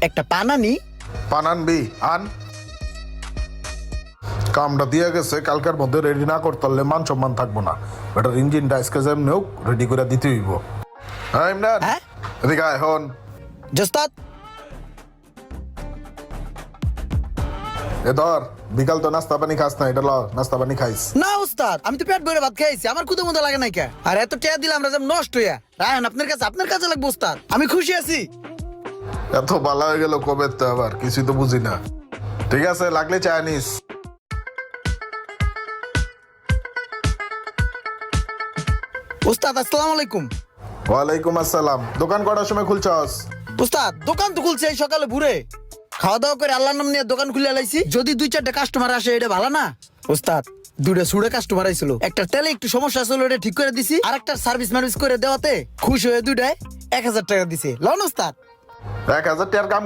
একটা পানানি। পানানবি আন। কামটা দিয়ে গেছে, কালকের মধ্যে রেডি না করতে পারলে মান সম্মান থাকবো না। এটার ইঞ্জিনটা আজকে যেমনি হোক রেডি করে দিতে হইব। হ্যাঁ ইমরান, হ্যাঁ? এদিকে আয় হন। জোস্তাদ। এ ধর, বিকাল তো নাস্তা পানি খাস না, এটা ল নাস্তা পানি খাইস। না উস্তাদ, আমি তো পেট ভরে ভাত খাইছি, আমার ক্ষুদা মতো লাগে নাই কে। আর এত টাকা দিলাম রাজাম নষ্ট হইয়া। রায়হান আপনার কাছে লাগবে উস্তাদ, আমি খুশি আছি। এত ভালো হয়ে গেল কবে তো, আবার কিছুই তো বুঝি না। ঠিক আছে, লাগলে চা নিস। উস্তাদ আসসালামু আলাইকুম। ওয়ালাইকুম আসসালাম। দোকান কটার সময় খুলছস? উস্তাদ দোকান তো খুলছে এই সকালে ভোরে, খাওয়া দাওয়া করে আল্লাহর নাম নিয়ে দোকান খুলে লাইছি। যদি 2-4টা কাস্টমার আসে এটা ভালো না। উস্তাদ দুইটা সুড়ে কাস্টমার আইছিল, একটা তেলে একটু সমস্যা ছিল, এটা ঠিক করে দিছি। আর একটা সার্ভিস মার্ভিস করে দেওয়াতে খুশি হয়ে দুইটায় 1000 টাকা দিছে। লন উস্তাদ। 1000 টাকার কাম